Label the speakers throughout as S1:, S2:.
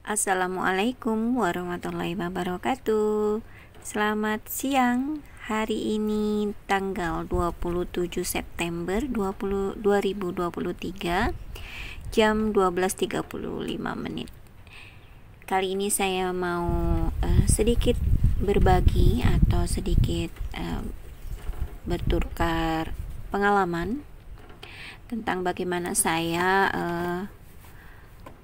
S1: Assalamualaikum warahmatullahi wabarakatuh. Selamat siang. Hari ini tanggal 27 September 2023 jam 12.35 menit. Kali ini saya mau sedikit berbagi atau sedikit bertukar pengalaman tentang bagaimana saya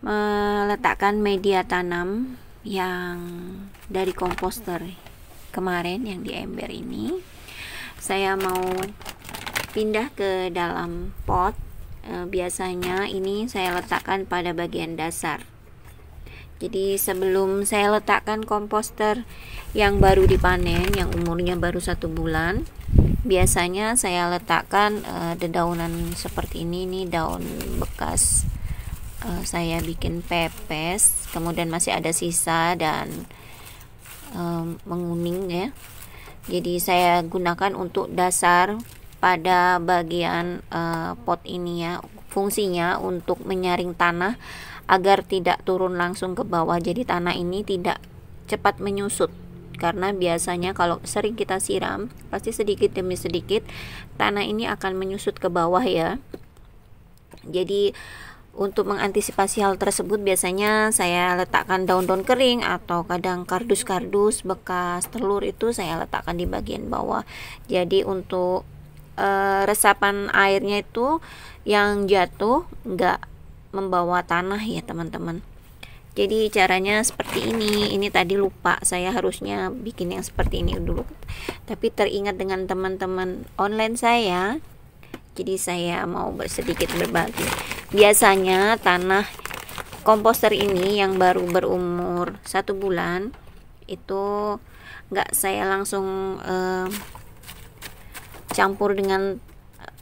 S1: meletakkan media tanam yang dari komposter kemarin yang di ember ini. Saya mau pindah ke dalam pot. Biasanya ini saya letakkan pada bagian dasar. Jadi sebelum saya letakkan komposter yang baru dipanen, yang umurnya baru 1 bulan, biasanya saya letakkan dedaunan seperti ini. Nih daun bekas saya bikin pepes, kemudian masih ada sisa dan menguning ya. Jadi saya gunakan untuk dasar pada bagian pot ini ya. Fungsinya untuk menyaring tanah agar tidak turun langsung ke bawah. Jadi tanah ini tidak cepat menyusut, karena biasanya kalau sering kita siram pasti sedikit demi sedikit tanah ini akan menyusut ke bawah ya. Jadi untuk mengantisipasi hal tersebut, biasanya saya letakkan daun-daun kering atau kadang kardus-kardus bekas telur itu saya letakkan di bagian bawah. Jadi untuk resapan airnya itu yang jatuh nggak membawa tanah ya teman-teman. Jadi caranya seperti ini. Ini tadi lupa, saya harusnya bikin yang seperti ini dulu, tapi teringat dengan teman-teman online saya, jadi saya mau sedikit berbagi. Biasanya tanah komposter ini yang baru berumur 1 bulan itu nggak saya langsung campur dengan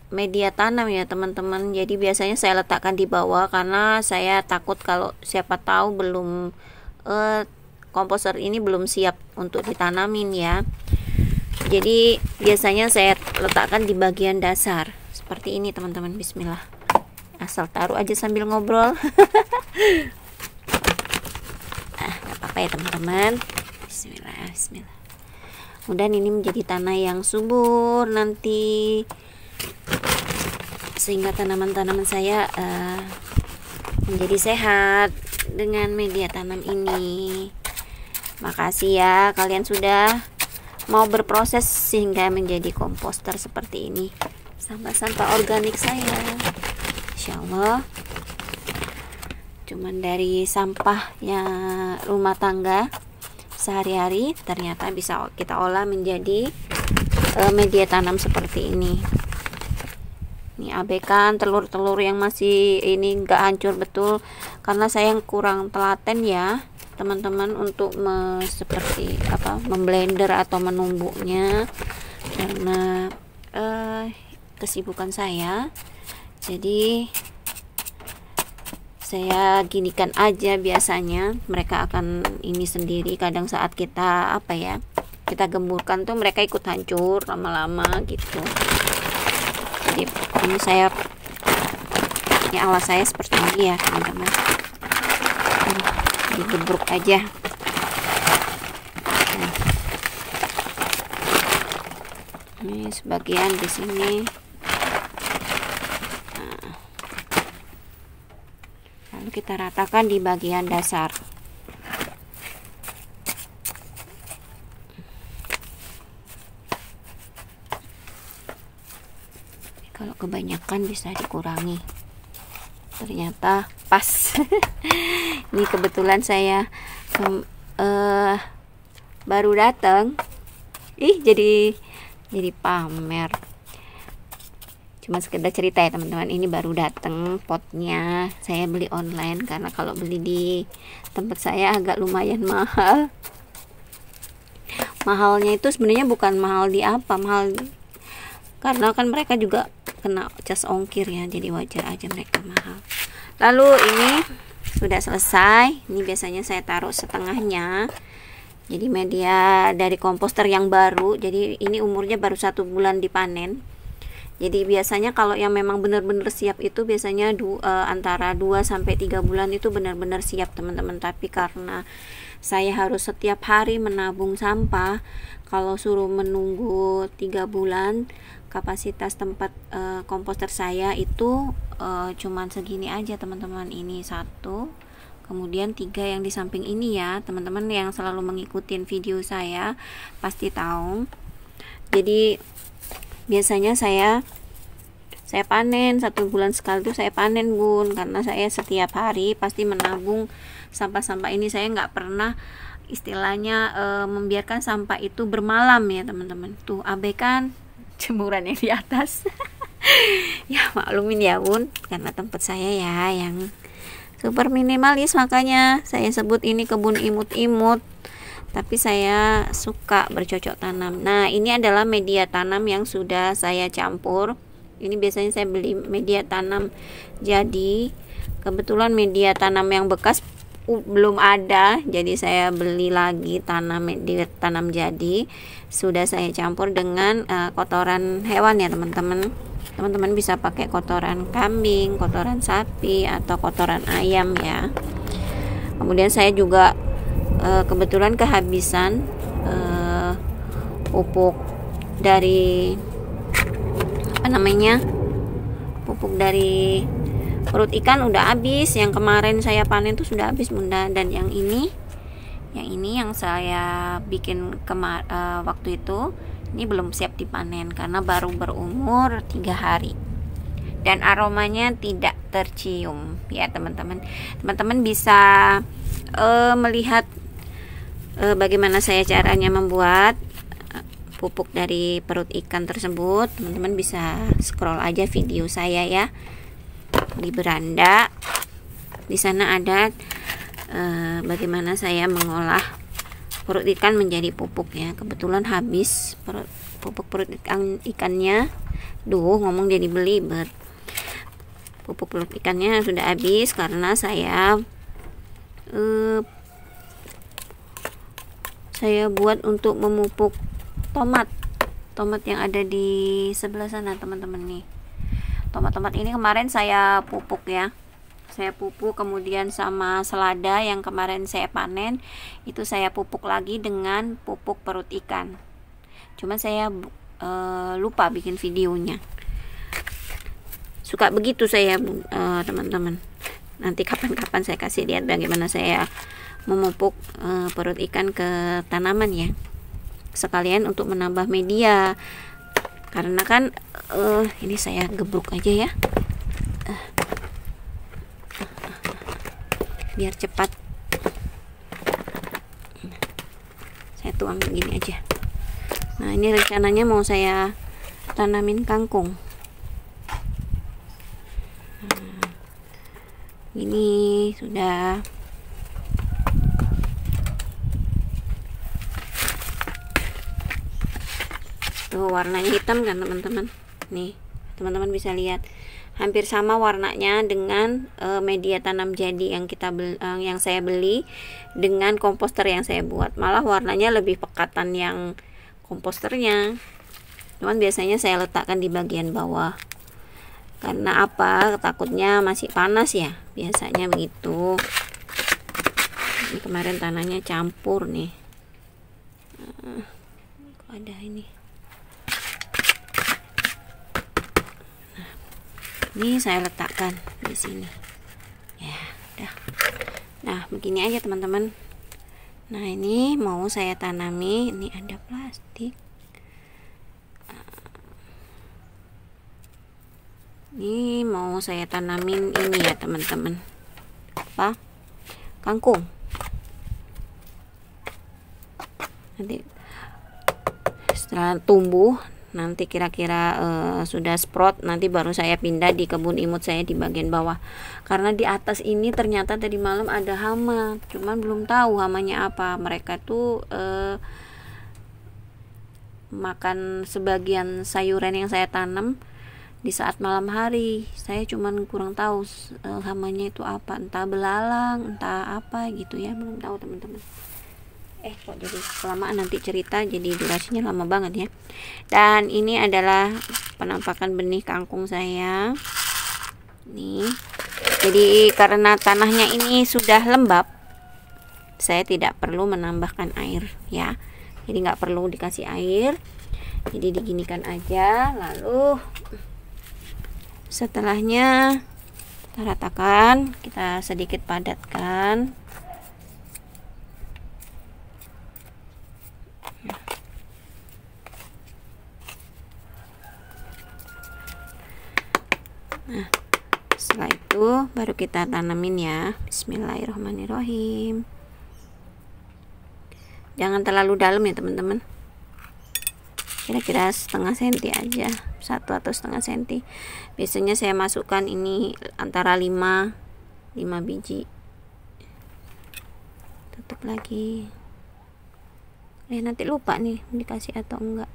S1: media tanam ya teman-teman. Jadi biasanya saya letakkan di bawah karena saya takut kalau siapa tahu belum komposter ini belum siap untuk ditanamin ya. Jadi biasanya saya letakkan di bagian dasar seperti ini teman-teman. Bismillah, asal taruh aja sambil ngobrol. Gak apa-apa ya teman-teman. Bismillah, bismillah. Mudah ini menjadi tanah yang subur nanti, sehingga tanaman-tanaman saya menjadi sehat dengan media tanam ini. Makasih ya kalian sudah mau berproses sehingga menjadi komposter seperti ini. Sampah-sampah organik saya, insya Allah cuman dari sampahnya rumah tangga sehari-hari, ternyata bisa kita olah menjadi media tanam seperti ini. Ini abaikan telur-telur yang masih ini nggak hancur betul, karena saya yang kurang telaten ya teman-teman untuk seperti apa memblender atau menumbuknya, karena kesibukan saya. Jadi saya ginikan aja, biasanya mereka akan ini sendiri. Kadang saat kita apa ya, kita gemburkan tuh mereka ikut hancur lama-lama gitu. Jadi ini saya, ini alas saya seperti ini ya teman-teman. Digebruk aja. Nah, ini sebagian di sini. Kita ratakan di bagian dasar. Kalau kebanyakan bisa dikurangi. Ternyata pas. Ini kebetulan saya baru datang. Jadi pamer. Cuma sekedar cerita ya teman-teman, ini baru datang potnya. Saya beli online karena kalau beli di tempat saya agak lumayan mahal. Mahalnya itu sebenarnya bukan mahal di apa, mahal karena kan mereka juga kena cas ongkir ya, jadi wajar aja mereka mahal. Lalu ini sudah selesai. Ini biasanya saya taruh setengahnya. Jadi media dari komposter yang baru, jadi ini umurnya baru 1 bulan dipanen. Jadi biasanya kalau yang memang benar-benar siap itu biasanya antara 2 sampai 3 bulan itu benar-benar siap teman-teman. Tapi karena saya harus setiap hari menabung sampah, kalau suruh menunggu 3 bulan, kapasitas tempat komposter saya itu cuman segini aja teman-teman. Ini satu, kemudian 3 yang di samping ini ya teman-teman, yang selalu mengikuti video saya pasti tahu. Jadi biasanya saya panen 1 bulan sekali tuh saya panen bun, karena saya setiap hari pasti menabung sampah-sampah ini. Saya nggak pernah istilahnya membiarkan sampah itu bermalam ya teman-teman. Tuh abaikan jemuran yang di atas. Ya maklumin ya bun, karena tempat saya ya yang super minimalis, makanya saya sebut ini kebun imut-imut. Tapi saya suka bercocok tanam. Nah ini adalah media tanam yang sudah saya campur. Ini biasanya saya beli media tanam jadi, kebetulan media tanam yang bekas belum ada, jadi saya beli lagi media tanam jadi, sudah saya campur dengan kotoran hewan ya teman-teman. Teman-teman bisa pakai kotoran kambing, kotoran sapi, atau kotoran ayam ya. Kemudian saya juga kebetulan kehabisan pupuk dari pupuk dari perut ikan udah habis. Yang kemarin saya panen tuh sudah habis bunda, dan yang ini yang saya bikin waktu itu ini belum siap dipanen karena baru berumur 3 hari dan aromanya tidak tercium ya teman-teman. Teman-teman bisa melihat bagaimana saya caranya membuat pupuk dari perut ikan tersebut. Teman-teman bisa scroll aja video saya ya di beranda. Di sana ada bagaimana saya mengolah perut ikan menjadi pupuk ya. Kebetulan habis pupuk perut ikannya. Ngomong jadi belibet. Pupuk perut ikannya sudah habis karena saya buat untuk memupuk tomat yang ada di sebelah sana teman-teman nih. Tomat ini kemarin saya pupuk ya. Saya pupuk, kemudian sama selada yang kemarin saya panen itu saya pupuk lagi dengan pupuk perut ikan. Cuma saya lupa bikin videonya. Suka begitu saya teman-teman. Nanti kapan-kapan saya kasih lihat bagaimana saya memupuk perut ikan ke tanaman ya, sekalian untuk menambah media. Karena kan ini saya gebruk aja ya, biar cepat. Saya tuang begini aja. Nah ini rencananya mau saya tanamin kangkung. Ini sudah tuh, warnanya hitam kan teman-teman. Nih teman-teman bisa lihat hampir sama warnanya dengan media tanam jadi yang yang saya beli dengan komposter yang saya buat. Malah warnanya lebih pekatan yang komposternya. Cuman biasanya saya letakkan di bagian bawah. Karena apa? Takutnya masih panas ya. Biasanya begitu. Ini kemarin tanahnya campur nih. Kok ada ini? Ini saya letakkan di sini ya udah. Nah begini aja teman-teman. Nah ini mau saya tanami, ini ada plastik. Ini mau saya tanamin ini ya teman-teman, apa, kangkung. Nanti setelah tumbuh, nanti kira-kira sudah sprout, nanti baru saya pindah di kebun imut saya di bagian bawah. Karena di atas ini ternyata tadi malam ada hama, cuman belum tahu hamanya apa. Mereka tuh makan sebagian sayuran yang saya tanam di saat malam hari. Saya cuman kurang tahu hamanya itu apa, entah belalang, entah apa gitu ya, belum tahu teman-teman. Kok jadi kelamaan nanti cerita, jadi durasinya lama banget ya. Dan ini adalah penampakan benih kangkung saya nih. Jadi karena tanahnya ini sudah lembab, saya tidak perlu menambahkan air ya, jadi nggak perlu dikasih air, jadi diginikan aja. Lalu setelahnya kita ratakan, kita sedikit padatkan. Nah, setelah itu baru kita tanamin ya. Bismillahirrahmanirrahim. Jangan terlalu dalam ya teman-teman, kira-kira setengah senti aja, 1 atau setengah senti. Biasanya saya masukkan ini antara 5 biji. Tutup lagi. Nanti lupa nih dikasih atau enggak.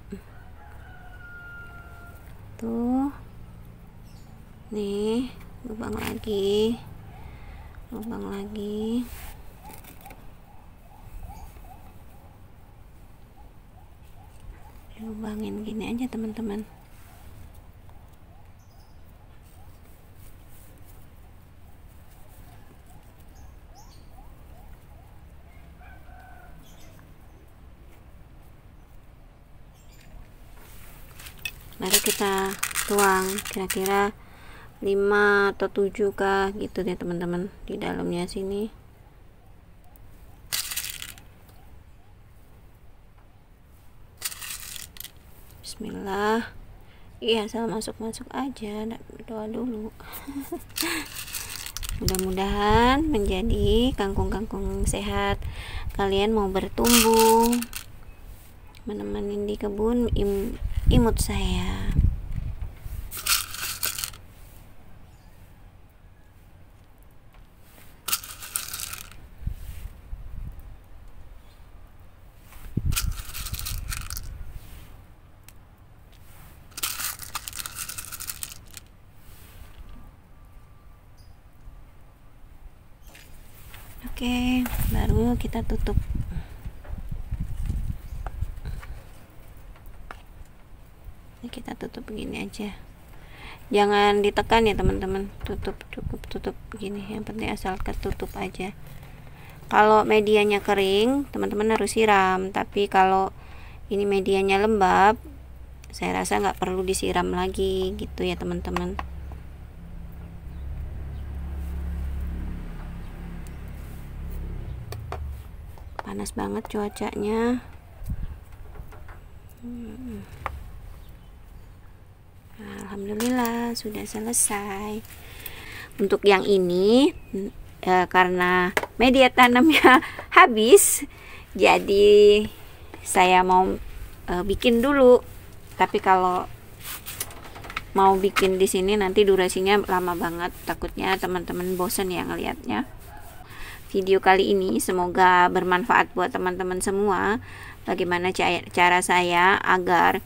S1: Tuh, nih lubang lagi, lubangin gini aja teman-teman. Baru kita tuang kira-kira 5 atau 7 kah gitu deh teman-teman di dalamnya sini. Bismillah. Iya, asal masuk-masuk aja, doa dulu. Mudah-mudahan menjadi kangkung-kangkung sehat. Kalian mau bertumbuh, menemani di kebun imut saya. Oke, baru kita tutup. Kita tutup begini aja, jangan ditekan ya teman-teman. Tutup, cukup tutup begini, yang penting asal ketutup aja. Kalau medianya kering, teman-teman harus siram, tapi kalau ini medianya lembab, saya rasa nggak perlu disiram lagi gitu ya teman-teman. Panas banget cuacanya. Alhamdulillah sudah selesai. Untuk yang ini karena media tanamnya habis, jadi saya mau bikin dulu. Tapi kalau mau bikin di sini nanti durasinya lama banget, takutnya teman-teman bosan ya ngelihatnya. Video kali ini semoga bermanfaat buat teman-teman semua. Bagaimana cara saya agar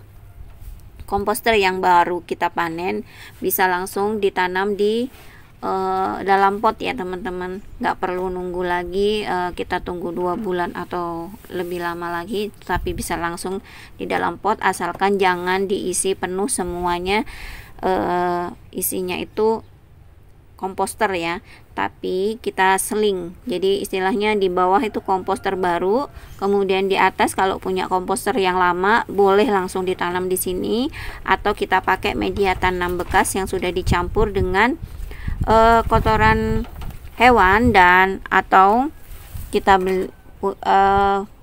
S1: komposter yang baru kita panen bisa langsung ditanam di dalam pot ya teman-teman. Nggak perlu nunggu lagi, kita tunggu 2 bulan atau lebih lama lagi, tapi bisa langsung di dalam pot, asalkan jangan diisi penuh semuanya. Isinya itu komposter ya, tapi kita seling. Jadi istilahnya di bawah itu komposter baru, kemudian di atas kalau punya komposter yang lama boleh langsung ditanam di sini, atau kita pakai media tanam bekas yang sudah dicampur dengan kotoran hewan, dan atau kita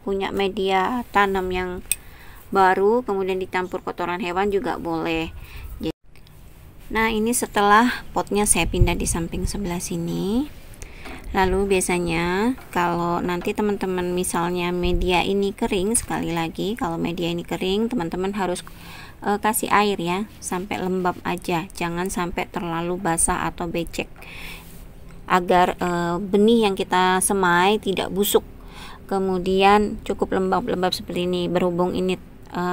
S1: punya media tanam yang baru kemudian dicampur kotoran hewan juga boleh. Nah, ini setelah potnya saya pindah di samping sebelah sini. Lalu biasanya kalau nanti teman-teman misalnya media ini kering, sekali lagi kalau media ini kering, teman-teman harus kasih air ya, sampai lembab aja, jangan sampai terlalu basah atau becek, agar benih yang kita semai tidak busuk. Kemudian cukup lembab-lembab seperti ini. Berhubung ini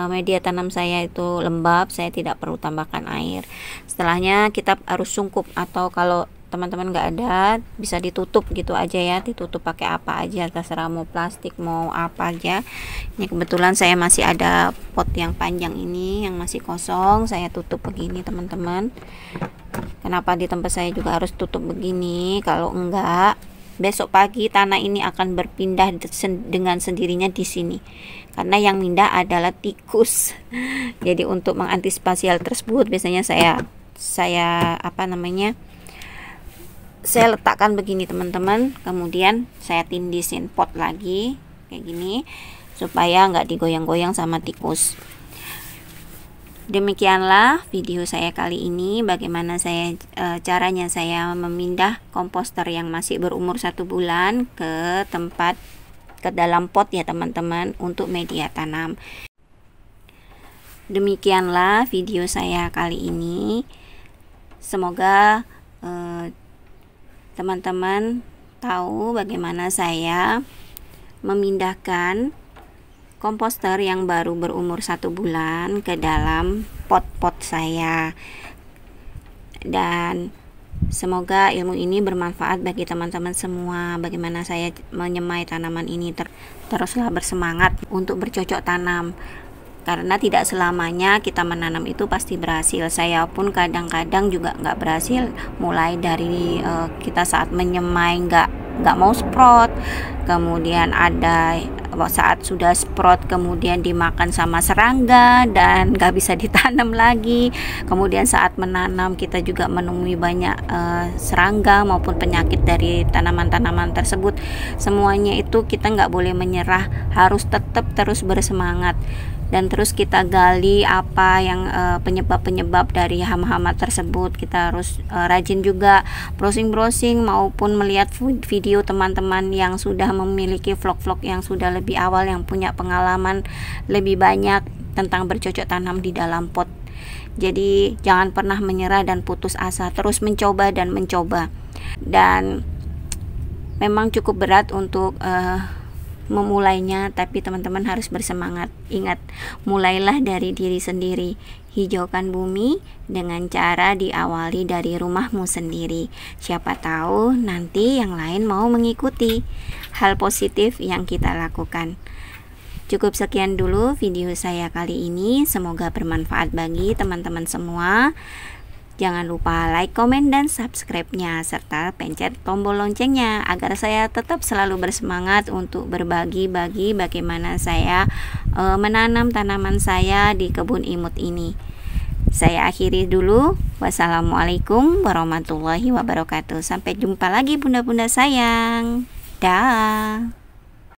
S1: media tanam saya itu lembab, saya tidak perlu tambahkan air. Setelahnya kita harus sungkup, atau kalau teman-teman nggak ada, bisa ditutup gitu aja ya, ditutup pakai apa aja, terserah mau plastik mau apa aja. Ini kebetulan saya masih ada pot yang panjang ini yang masih kosong, saya tutup begini teman-teman. Kenapa di tempat saya juga harus tutup begini? Kalau enggak, besok pagi tanah ini akan berpindah dengan sendirinya di sini, karena yang pindah adalah tikus. Jadi untuk mengantisipasi hal tersebut, biasanya saya saya letakkan begini teman-teman, kemudian saya tindisin pot lagi kayak gini supaya nggak digoyang-goyang sama tikus. Demikianlah video saya kali ini, bagaimana caranya saya memindah komposter yang masih berumur 1 bulan ke dalam pot ya teman-teman, untuk media tanam. Demikianlah video saya kali ini. Semoga teman-teman tahu bagaimana saya memindahkan komposter yang baru berumur 1 bulan ke dalam pot-pot saya, dan semoga ilmu ini bermanfaat bagi teman-teman semua. Bagaimana saya menyemai tanaman ini, teruslah bersemangat untuk bercocok tanam, karena tidak selamanya kita menanam itu pasti berhasil. Saya pun kadang-kadang juga nggak berhasil, mulai dari kita saat menyemai nggak mau sprout, kemudian ada saat sudah sprout kemudian dimakan sama serangga dan nggak bisa ditanam lagi. Kemudian saat menanam kita juga menemui banyak serangga maupun penyakit dari tanaman-tanaman tersebut. Semuanya itu kita nggak boleh menyerah, harus tetap terus bersemangat dan terus kita gali apa yang penyebab-penyebab dari hama-hama tersebut. Kita harus rajin juga browsing-browsing maupun melihat video teman-teman yang sudah memiliki vlog-vlog yang sudah lebih awal, yang punya pengalaman lebih banyak tentang bercocok tanam di dalam pot. Jadi jangan pernah menyerah dan putus asa, terus mencoba dan mencoba. Dan memang cukup berat untuk memulainya, tapi teman-teman harus bersemangat. Ingat, mulailah dari diri sendiri. Hijaukan bumi dengan cara diawali dari rumahmu sendiri. Siapa tahu nanti yang lain mau mengikuti hal positif yang kita lakukan. Cukup sekian dulu video saya kali ini, semoga bermanfaat bagi teman-teman semua. Jangan lupa like, komen, dan subscribe-nya, serta pencet tombol loncengnya agar saya tetap selalu bersemangat untuk berbagi-bagi bagaimana saya menanam tanaman saya di kebun imut ini. Saya akhiri dulu. Wassalamualaikum warahmatullahi wabarakatuh. Sampai jumpa lagi bunda-bunda sayang. Dah.